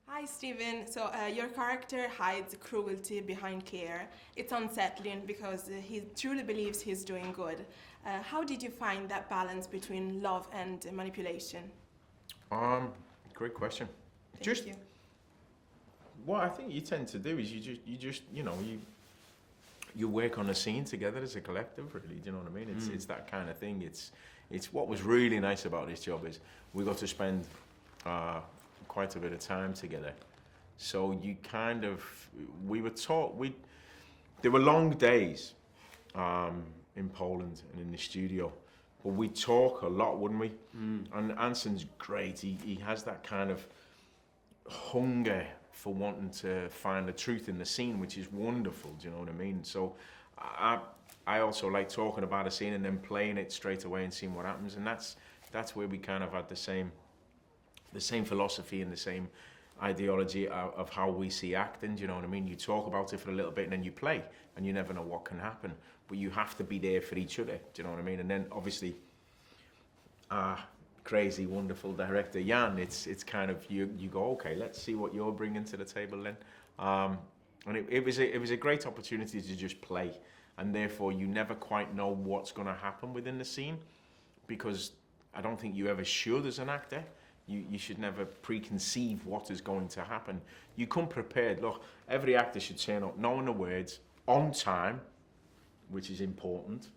Hi, Stephen. So, your character hides cruelty behind care. It's unsettling because he truly believes he's doing good. How did you find that balance between love and manipulation? Um, Great question. Thank Just you. what I think you tend to do is you work on a scene together as a collective. Really, do you know what I mean? It's that kind of thing. It's what was really nice about this job is we got to spend uh, quite a bit of time together. So you kind of we were taught we there were long days in Poland and in the studio. But we talk a lot, wouldn't we? And Anson's great. He has that kind of hunger for wanting to find the truth in the scene, which is wonderful. Do you know what I mean? So I I also like talking about a scene and then playing it straight away and seeing what happens. And that's where we kind of had the same philosophy and the same ideology of how we see acting. Do you know what I mean? You talk about it for a little bit and then you play, and you never know what can happen. But you have to be there for each other. Do you know what I mean? And then obviously, crazy, wonderful director Jan. It's kind of you go, okay, let's see what you're bringing to the table then. And it was a great opportunity to just play, and therefore you never quite know what's going to happen within the scene, because I don't think you ever should as an actor. You should never preconceive what is going to happen. You come prepared. Look, every actor should turn up knowing the words, on time, which is important.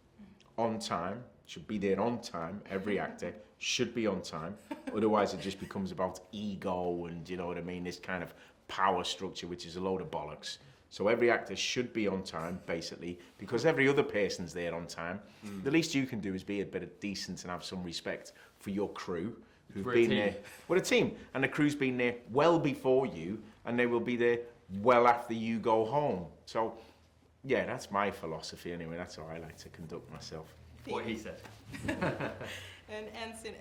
On time, should be there on time. Every actor should be on time. Otherwise, it just becomes about ego and, you know what I mean, this kind of power structure, which is a load of bollocks. So every actor should be on time, basically, because every other person's there on time. The least you can do is be a bit of decent and have some respect for your crew who've been there. We're a team, and the crew's been there well before you, and they will be there well after you go home. So, yeah, that's my philosophy anyway. That's how I like to conduct myself. What he said. And Anson,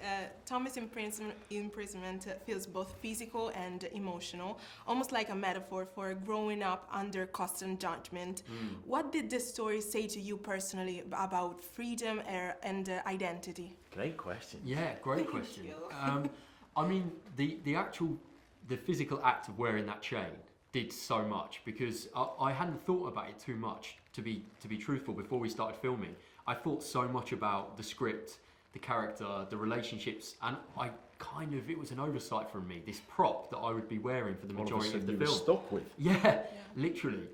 Thomas' imprisonment feels both physical and emotional, almost like a metaphor for growing up under constant judgment. What did this story say to you personally about freedom and identity? Great question. Yeah, great Thank question. you. I mean, the physical act of wearing that chain did so much, because I hadn't thought about it too much, to be truthful. Before we started filming, I thought so much about the script, the character, the relationships, and it was an oversight from me, this prop that I would be wearing for the majority of the you were film. stuck with. Yeah, literally.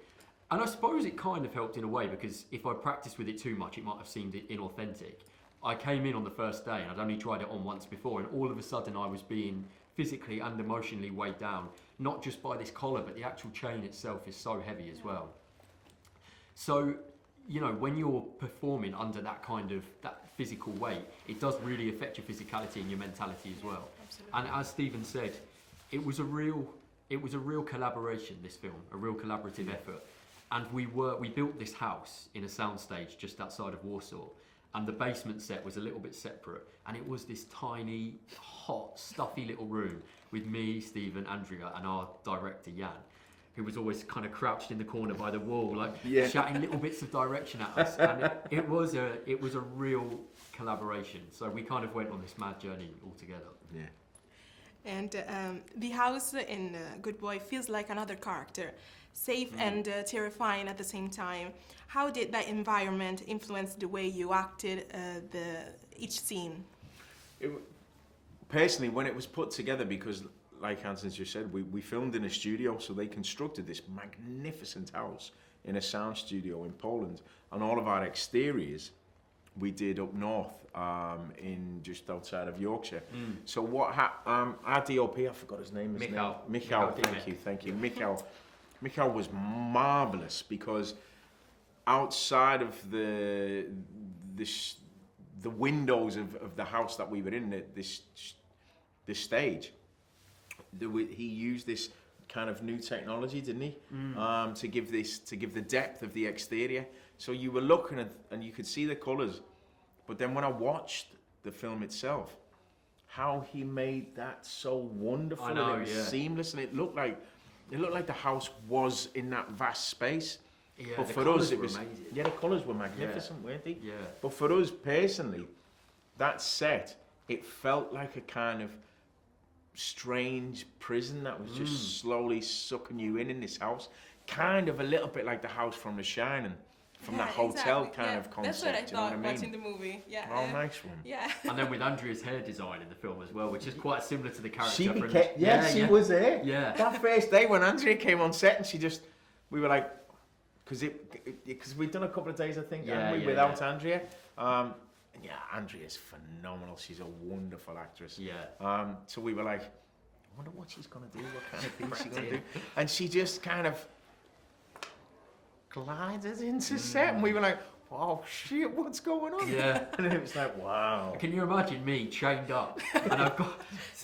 And I suppose it kind of helped in a way, because if I practiced with it too much, it might have seemed inauthentic. I came in on the first day and I'd only tried it on once before, and all of a sudden I was being physically and emotionally weighed down, not just by this collar, but the actual chain itself is so heavy as well. So, you know, when you're performing under that physical weight, it does really affect your physicality and your mentality as well. Absolutely. And as Stephen said, it was a real collaboration, this film, a real collaborative effort. And we built this house in a soundstage just outside of Warsaw, and the basement set was a little bit separate, and it was this tiny, hot, stuffy little room with me, Stephen, Andrea, and our director Jan, who was always kind of crouched in the corner by the wall, like shouting little bits of direction at us. And it was a real collaboration. So we kind of went on this mad journey all together. Yeah. And the house in Good Boy feels like another character, safe and terrifying at the same time. How did that environment influence the way you acted each scene? Personally, when it was put together, because like Anson's just said, we filmed in a studio, so they constructed this magnificent house in a sound studio in Poland, and all of our exteriors we did up north in just outside of Yorkshire. So what our DOP, I forgot his name. Michał, thank you. Michał was marvellous, because outside of the windows of the house that we were in, this stage, he used this kind of new technology, didn't he? To give the depth of the exterior. So you were looking at, and you could see the colours, but then when I watched the film itself, how he made that so wonderful, and it was seamless, and it looked like the house was in that vast space. Yeah, but the for colours us, it were was amazing. the colours were magnificent, weren't they? Yeah. But for us personally, that set, it felt like a kind of strange prison that was just slowly sucking you in this house, kind of a little bit like the house from The Shining, from that hotel exactly. kind of concept. That's what I you know thought what I mean? watching the movie. Yeah. Oh, nice one. Yeah. And then with Andrea's hair design in the film as well, which is quite similar to the character. She from- became, she was there. Yeah. That first day when Andrea came on set, and we were like, because we'd done a couple of days, I think, hadn't we, without Andrea. And yeah, Andrea's phenomenal. She's a wonderful actress. Yeah. So we were like, I wonder what she's gonna do. What kind of things she's gonna do? And she just kind of glided into set, and we were like, oh shit, what's going on? Yeah. And it was like, wow. Can you imagine me chained up and I've got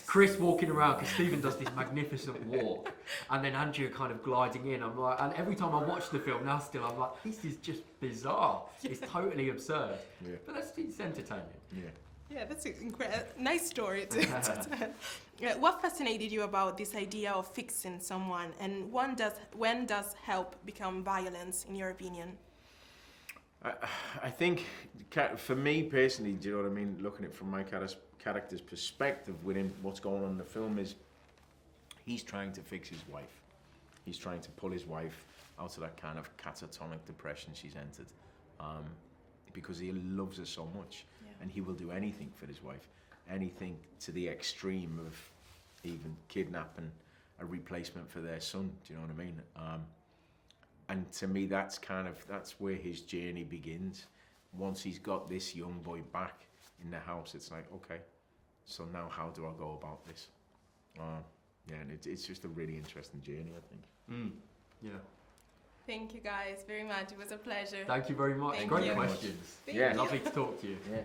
Chris walking around because Stephen does this magnificent walk and then Andrea kind of gliding in. I'm like, and every time I watch the film now still, I'm like, this is just bizarre. It's totally absurd. Yeah. But it's entertaining. Yeah. Yeah, that's incredible. Nice story to tell. What fascinated you about this idea of fixing someone, and when does help become violence, in your opinion? I think, for me personally, do you know what I mean? Looking at it from my character's perspective within what's going on in the film is, he's trying to fix his wife. He's trying to pull his wife out of that kind of catatonic depression she's entered, because he loves her so much, and he will do anything for his wife, anything to the extreme of even kidnapping a replacement for their son. Do you know what I mean? And to me, that's where his journey begins. Once he's got this young boy back in the house, it's like, okay, so now how do I go about this? Yeah, and it's just a really interesting journey, I think. Yeah. Thank you guys very much. It was a pleasure. Thank you very much. Thank Great you. questions. Thank Yeah. you. Lovely to talk to you. Yeah.